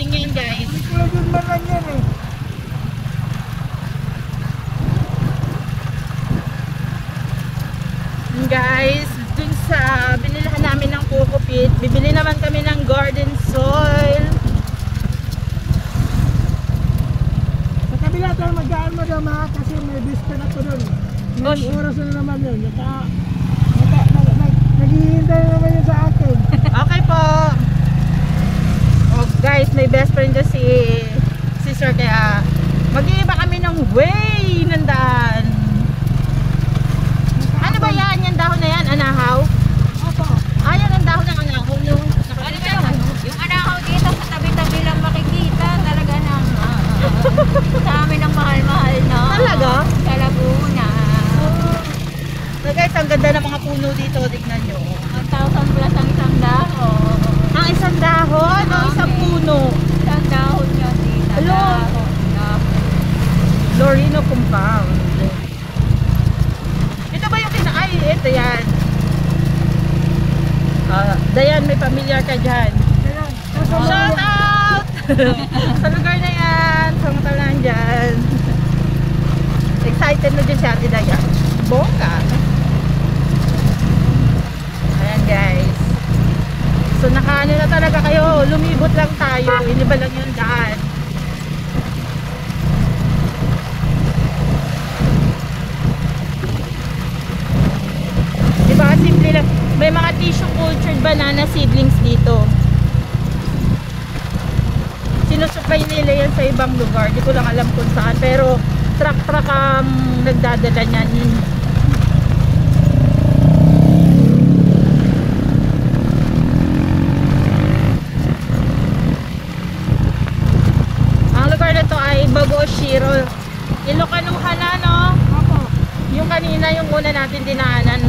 saging yan guys. Pwede man lang yan eh. Guys, dun sa binilihan namin ng coco peat, bibili naman kami ng garden soil. Sa kabila tayo mag-gaan mo daw mga kasi may discount ako doon. May Osh. oras na naman yun. Naghihintay na naman yun sa akin. Okay po. Oh guys, may best friend dyan si Sir, kaya mag-iiba kami ng way ng daan. Ano ba yan? Yung dahon na yan? Anahaw? Opo. Ayan ang dahon ng anahaw. Yung anahaw dito sa tabi-tabi lang makikita talaga ng sa amin ang mahal-mahal na. Talaga? Sa Laguna. So guys, ang ganda ng mga puno dito. Tignan nyo. 1,000 plus ang isang dahon. Ang isang dahon o isang puno? Isang dahon yun dito. Hello? Lorino Compound. Ito ba yung ay, ito yan. Dayan, may pamilyar ka dyan. Shout out! Sa lugar na yan. Sa mga talang dyan. Excited na dyan si Ate Dayan. Bongga. Ayan guys. So nakaano na talaga kayo. Lumibot lang tayo. Iniba lang yung daan. Diba simple lang. May mga tissue cultured banana seedlings dito. Sinusupply nila yan sa ibang lugar. Di ko lang alam kung saan. Pero truck ang nagdadala niyan. Ang lugar na to ay Bagoshiro. Ilocano na, no? Opo. Yung kanina, yung una natin dinaanan,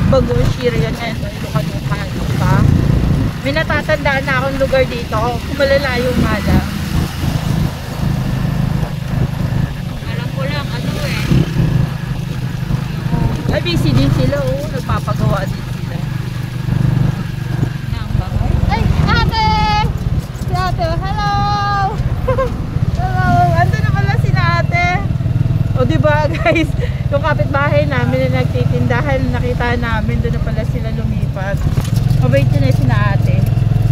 Bagoshiro yun. Ito, Ilocano pa. May natatandaan na akong lugar dito. Malalayo nga lang. Alam ko lang, ano eh. Ay, busy din sila, oh. Nagpapagawa din sila. Nang bagay. Ay, ate! Si ate, hello! Hello! Ando na pala si ate. O, diba, guys? Yung kapitbahay namin na nagtitindahan, nakita namin, doon na pala sila lumipat. Mabait yun eh si ate.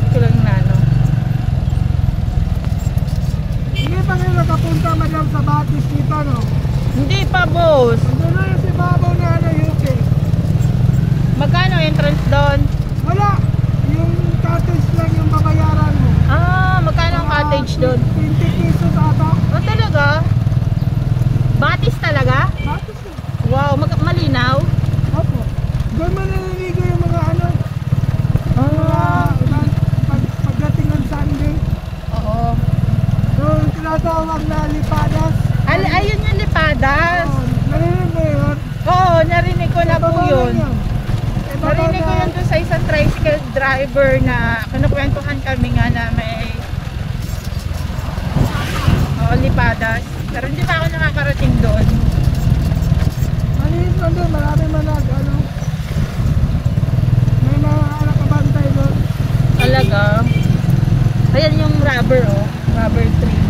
Ito lang na, no? Hindi pa kayo nakapunta madam sa Batis dito, no? Hindi pa, boss. Andun na yung si Babaw na UK. Magkano entrance doon? Wala. Yung cottage lang yung babayaran mo. Ah, magkano ang cottage doon? 20 pesos ata. Oh, talaga? Batis talaga? Batis yun. Wow, malinaw? Opo. Doon mo naliligo yung mga ano, Ah, pagdating ng Sunday. oo. Yung tinatawag na lipadas. Ayun yung lipadas. Oh, narinig mo yun? Oo, narinig ko na po Ibabaw yun. lang Narinig ko yun doon sa isang tricycle driver na kinukwentuhan kami nga na may lipadas. Pero hindi pa ako nakakarating doon. Maliit lang doon, marami manag, ano. May mga nakabantay doon. Talaga. Ayan yung rubber, oh. Rubber tree.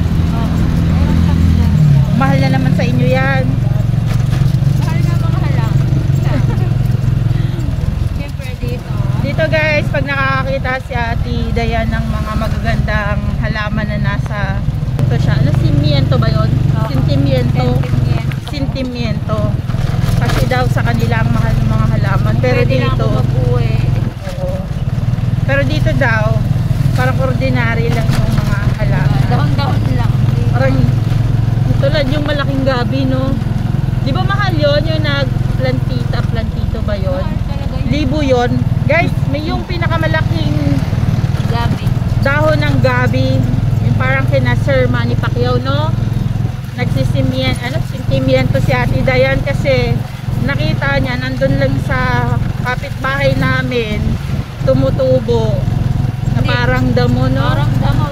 Mahal na naman sa inyo yan. Mahal na mahal lang. Siyempre dito. Dito guys, pag nakakakita si Ate Dayan ng mga magagandang halaman na nasa ito siya. Ano, simiento ba yun? Oo. Sentimiento. Sentimiento. Kasi daw sa kanila ang mahal ng mga halaman. Pero Pwede lang dito, ako mag-uwi. oo. Pero dito daw, parang ordinary lang yung mga halaman. Dahon-dahon lang. Parang tulad yung malaking gabi, no? Di ba mahal yun? Yung plantito ba yun? Mahal talaga yun. Libo yun. Guys, may yung pinakamalaking Gabi. dahon ng gabi. Yung parang kina Sir Manny Pacquiao, no? Sentimiento si Ate Dayan kasi nakita niya, nandun lang sa kapitbahay namin, tumutubo. Na Hindi. parang damo, no? Parang dama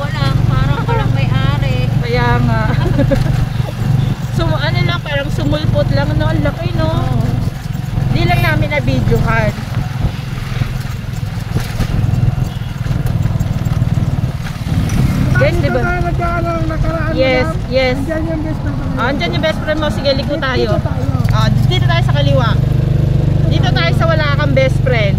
parang walang may-ari. Kaya nga. So, ano lang, parang sumulpot lang, no? Ang laki, no? Di lang namin na-videohan. Guys, di ba? yes. Andyan yung best friend ko ngayon. Andyan yung best friend mo. Sige, liko tayo. Dito tayo. Dito tayo sa kaliwa. Dito tayo sa wala kang best friend.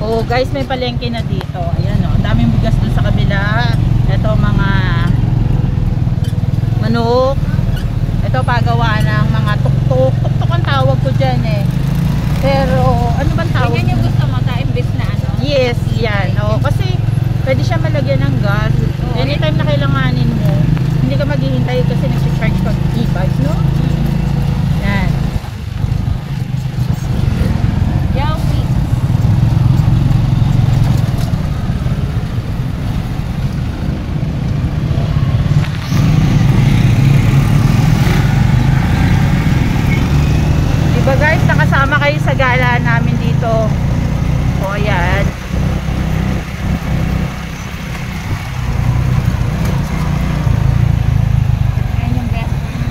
Oh guys, may palengke na dito. Ayan o, daming bigas dun sa kabila. Ito mga manok. Ito pagawa ng mga tuktok. Tuktok ang tawag ko dyan eh. Pero ano bang tawag? Ganyan yung gusto mo, imbis na ano? Yes, yan. O, kasi pwede siya malagyan ng gas. Anytime na kailanganin mo, hindi ka maghihintay kasi nag-charge pag e-bike, no? Yan. Yummy. Diba guys, nakasama kayo sa gala namin dito. O, yan. Ayan yung best friend.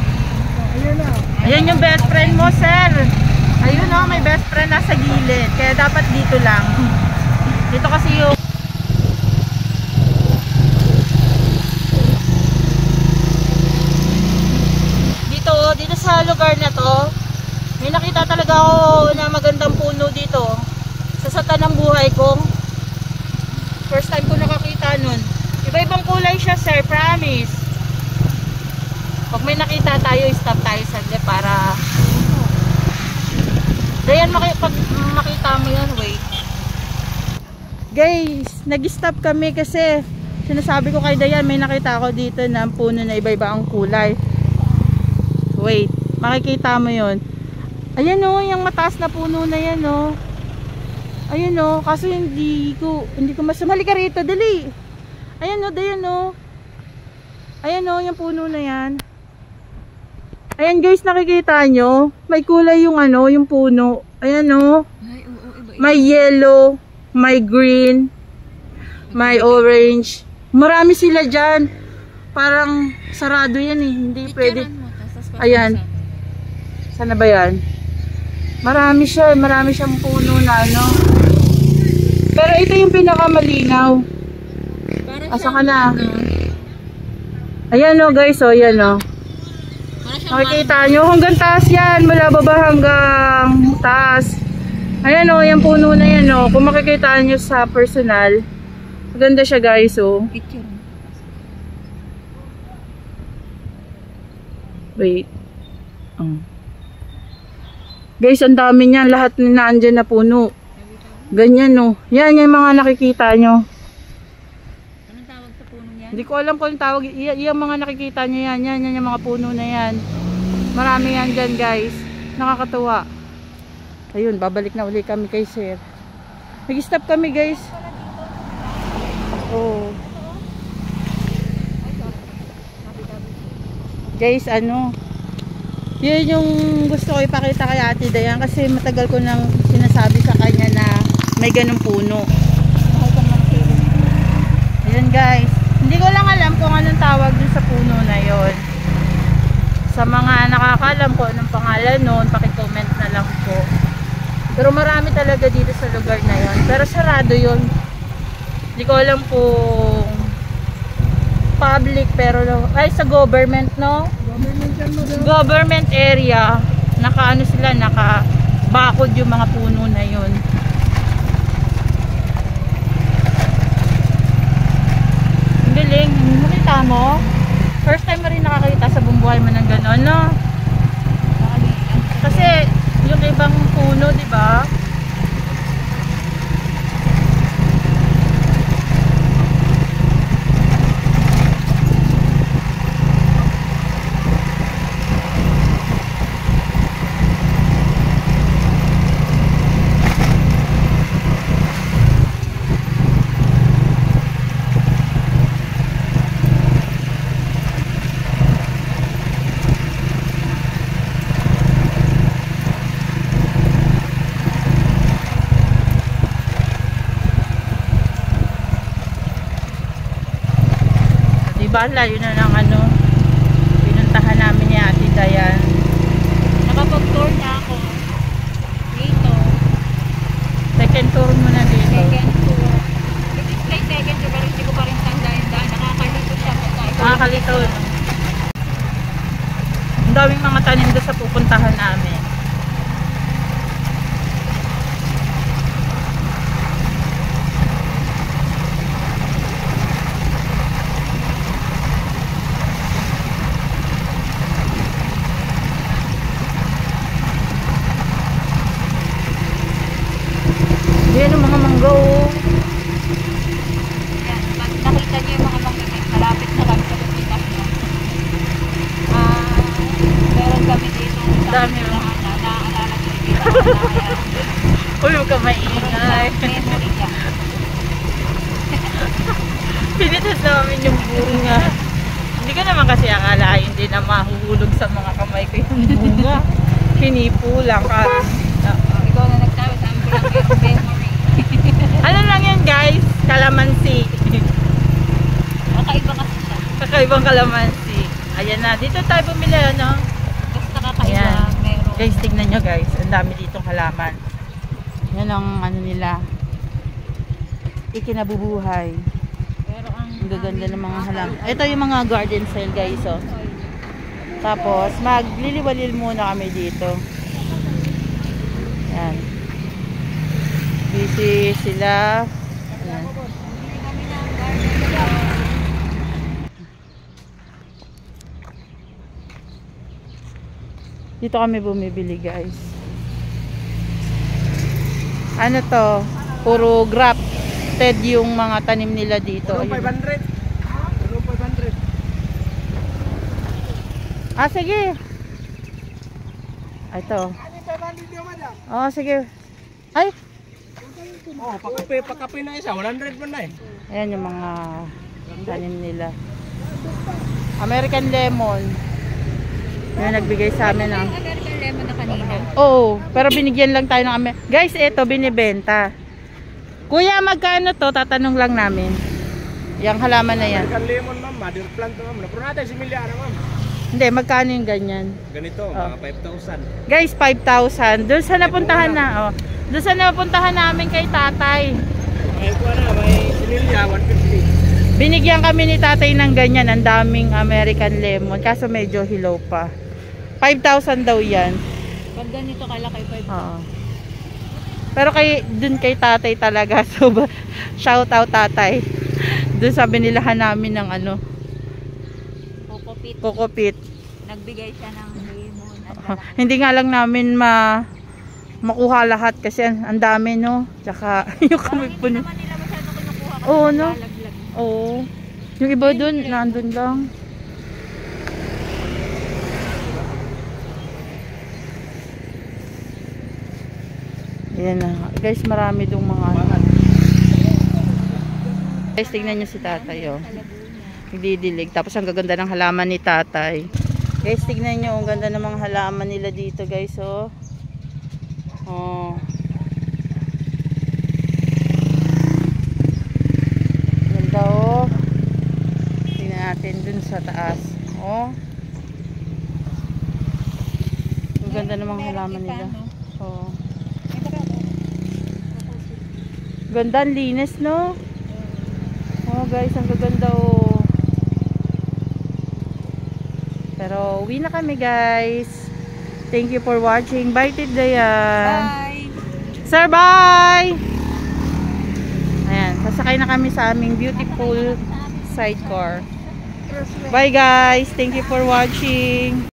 Ayun na. Ayan yung best friend mo, sir. Ayun o, may best friend nasa gilid. Kaya dapat dito lang. Dito kasi yung dito sa lugar na to, may nakita talaga ako na magandang puno dito. Sa sata ng buhay ko. First time ko nakakita nun. Iba-ibang kulay siya, sir. Promise. Pag may nakita tayo, stop tayo saglit para Dayan, pag makita mo yan, wait. Guys, nag-stop kami kasi sinasabi ko kay Dayan, may nakita ako dito na puno na iba-iba ang kulay. Wait, makikita mo yon. Ayan o, yung mataas na puno na yan o. Ayan o, kaso hindi ko masumali ka rito, dali. Ayan o, Dayan o. Ayan o, yung puno na yan. Ayan guys, nakikita nyo? May kulay yung yung puno. Ayan o. Ay, oo, iba-iba. May yellow, may green, may orange. Marami sila dyan. Parang sarado yan eh. Hindi pwede. Picturean mo, tas Ayan. Sana ba yan? Marami siyang puno na Pero ito yung pinakamalinaw. Asa ka na? Ayan o guys, o yan o. Makikita nyo, hanggang taas yan. Mula baba hanggang taas. Ayan o, yung puno na yan o. Kung makikita nyo sa personal, maganda siya guys o. Picture mo. Wait. Guys, ang dami niyan. Lahat na nandyan na puno. Ganyan o. Yan yung mga nakikita nyo. Anong tawag sa puno niyan? Hindi ko alam kung anong tawag. Yung mga nakikita nyo yan. Yan yung mga puno na yan. Marami yan dyan guys. Nakakatuwa. Ayun, babalik na uli kami kay sir. Nag-stop kami guys. Oh. Guys, yun yung gusto ko ipakita kay Ate Dayan kasi matagal ko nang sinasabi sa kanya na may ganung puno. Ayun guys. Hindi ko lang alam kung anong tawag dun sa puno na yon. Sa mga nakakalam ko anong pangalan nun, paki-comment na lang po. Pero marami talaga dito sa lugar na yon. Pero sarado yun. Hindi ko alam kung public pero ay sa government, no? Government yan, madam. Government area. Naka-bakod yung mga puno na yun. Ang galing. Nakita mo? First time mo rin nakakita sa buong buhay mo ng gano'n, no? Kasi yung ibang puno, di ba? ba? Layo na ng ano. Pinuntahan namin ni Ate Dayan. Nakapag-tour na ako. Dito. Second tour mo na dito. Second tour. Display second tour, pero hindi ko pa rin tandaan dahil nakakalito siya. Nakakalito. Ang daming mga tanim doon sa pupuntahan namin. Yan ang mga mangga oh. Yan, pag nakita niyo yung mga manggigit, malapit na kami sa Pilipinas. Meron kami dito. Dami, oh. Naaalala ko yung dito. Uy, huwag ka maingay. Memory niya. Pinitas namin yung bunga. Hindi ko naman kasi akalain din na mahuhulog sa mga kamay ko yung bunga. Hinipo lang. Ikaw na nagsabi, sabi ko lang yung memory. Ano lang yan guys? Kalamansi. Kakaiba kasi siya. Kakaibang kalamansi. Ayan na. Dito tayo bumili ano? Basta kakaiba, Ayan. meron. Guys, tignan nyo guys. Ang dami ditong halaman. Yan ang ano nila. Ikinabubuhay. Pero ang Ang gaganda ng mga halaman. Ito yung mga garden sale guys oh. Tapos magliliwalil muna kami dito. Yan. Busy sila. Yan. Dito kami bumibili guys. Ano to? Puro grafted yung mga tanim nila dito. Tulong Ayun. 500. Tulong 500. Ah, sige. Ito. Ano 500 yung madam? Oh, sige. Ay, Oh, pakape na isa, 100 man na eh. ayan yung mga tanim nila. American lemon. Yan nagbigay sa amin ng. American lemon na kanina. Oo, pero binigyan lang tayo ng Guys, ito binibenta. Kuya, magkano to? Tatanong lang namin. Yung halaman na yan. American lemon ma'am, mother plant ma'am. Napuro natin si Miliana ma'am. Hindi, magkano yung ganyan? Ganito, mga 5,000. Guys, 5,000. Doon sa napuntahan na. Oh. Doon sa napuntahan namin kay tatay. May kuha na, may sinilya, 150. Binigyan kami ni tatay ng ganyan. Ang daming American lemon. Kaso medyo hilaw pa. 5,000 daw yan. Pag ganito kalaki, 5. Oo. Pero dun kay tatay talaga. So, shout out tatay. Dun sa binilahan namin ng ano, Kokopit. kokopit. Nagbigay siya ng lemon. Hindi nga lang namin makuha lahat kasi ang dami no. Tsaka yung kami Hindi puno. naman nila masyado kinukuha kasi Oo, no? naglalaglag. Oo. Yung iba dun, nandun lang. Ayan na. Guys, marami dong mga Guys, tingnan nyo si tatay oh. Nagdidilig. Tapos ang gaganda ng halaman ni tatay. Guys, tignan nyo. Ang ganda ng mga halaman nila dito guys oh. Oh. Ganda oh. Tingnan natin dun sa taas. Oh. Ang ganda ng mga halaman nila. Oh. Ganda, ang linis no. Oh guys, ang gaganda oh. Pero uwi na kami guys. Thank you for watching. Bye Tidaya. Bye! Sir, bye! Ayan, sasakay na kami sa aming beautiful sidecar. Bye guys. Thank you for watching.